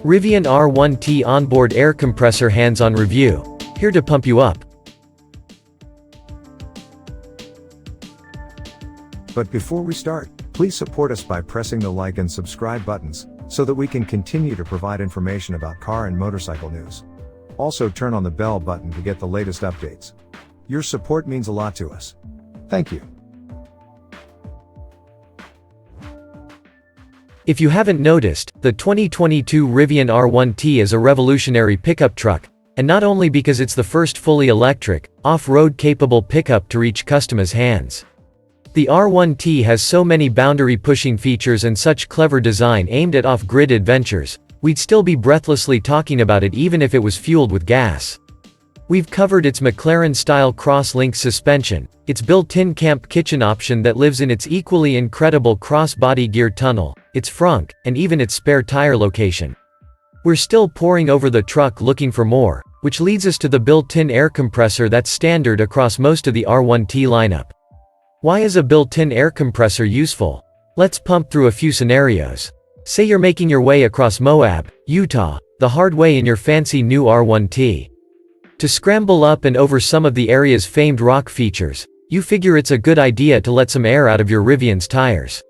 Rivian R1T onboard air compressor hands-on review. Here to pump you up. But before we start, please support us by pressing the like and subscribe buttons, so that we can continue to provide information about car and motorcycle news. Also turn on the bell button to get the latest updates. Your support means a lot to us. Thank you. If you haven't noticed, the 2022 Rivian R1T is a revolutionary pickup truck, and not only because it's the first fully electric, off-road capable pickup to reach customers' hands. The R1T has so many boundary-pushing features and such clever design aimed at off-grid adventures, we'd still be breathlessly talking about it even if it was fueled with gas. We've covered its McLaren-style cross-link suspension, its built-in camp kitchen option that lives in its equally incredible cross-body gear tunnel, its frunk, and even its spare tire location. We're still poring over the truck looking for more, which leads us to the built-in air compressor that's standard across most of the R1T lineup. Why is a built-in air compressor useful? Let's pump through a few scenarios. Say you're making your way across Moab, Utah, the hard way in your fancy new R1T. To scramble up and over some of the area's famed rock features, you figure it's a good idea to let some air out of your Rivian's tires.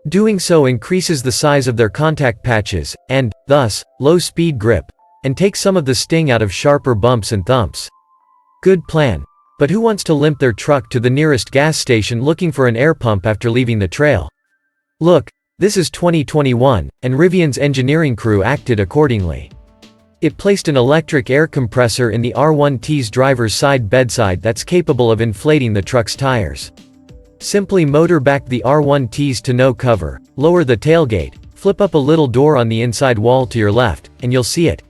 Doing so increases the size of their contact patches, and, thus, low-speed grip, and takes some of the sting out of sharper bumps and thumps. Good plan. But who wants to limp their truck to the nearest gas station looking for an air pump after leaving the trail? Look, this is 2021, and Rivian's engineering crew acted accordingly. It placed an electric air compressor in the R1T's driver's side bedside that's capable of inflating the truck's tires. Simply motor back the R1T's tonneau cover, lower the tailgate, flip up a little door on the inside wall to your left, and you'll see it.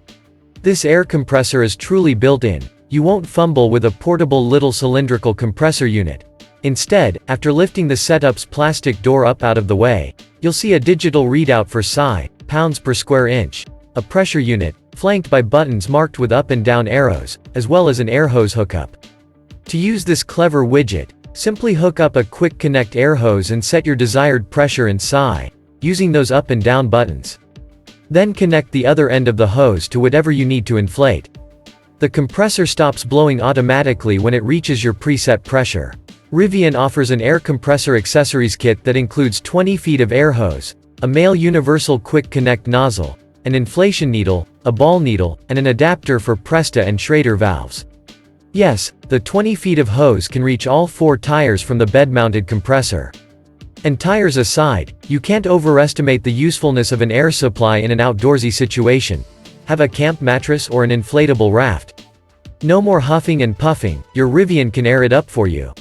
This air compressor is truly built-in. You won't fumble with a portable little cylindrical compressor unit. Instead, after lifting the setup's plastic door up out of the way, you'll see a digital readout for psi, pounds per square inch, a pressure unit, flanked by buttons marked with up and down arrows, as well as an air hose hookup. To use this clever widget, simply hook up a quick connect air hose and set your desired pressure in psi, using those up and down buttons. Then connect the other end of the hose to whatever you need to inflate. The compressor stops blowing automatically when it reaches your preset pressure. Rivian offers an air compressor accessories kit that includes 20 feet of air hose, a male universal quick connect nozzle, an inflation needle, a ball needle, and an adapter for Presta and Schrader valves. Yes, the 20 feet of hose can reach all 4 tires from the bed-mounted compressor. And tires aside, you can't overestimate the usefulness of an air supply in an outdoorsy situation. Have a camp mattress or an inflatable raft. No more huffing and puffing, your Rivian can air it up for you.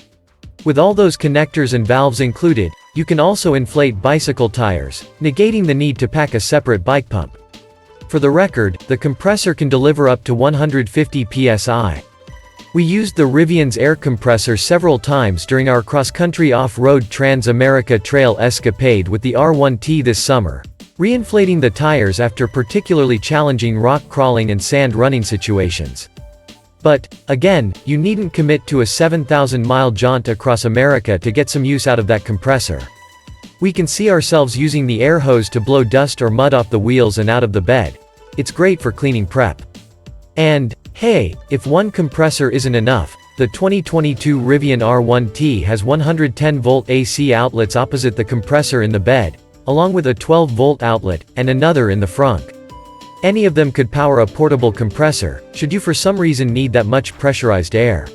With all those connectors and valves included, you can also inflate bicycle tires, negating the need to pack a separate bike pump. For the record, the compressor can deliver up to 150 psi. We used the Rivian's air compressor several times during our cross-country off-road Trans-America Trail escapade with the R1T this summer, reinflating the tires after particularly challenging rock crawling and sand running situations. But, again, you needn't commit to a 7,000-mile jaunt across America to get some use out of that compressor. We can see ourselves using the air hose to blow dust or mud off the wheels and out of the bed. It's great for cleaning prep. And, hey, if one compressor isn't enough, the 2022 Rivian R1T has 110-volt AC outlets opposite the compressor in the bed, along with a 12-volt outlet, and another in the frunk. Any of them could power a portable compressor, should you for some reason need that much pressurized air.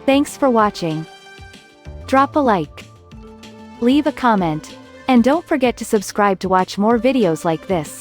Thanks for watching. Drop a like. Leave a comment. And don't forget to subscribe to watch more videos like this.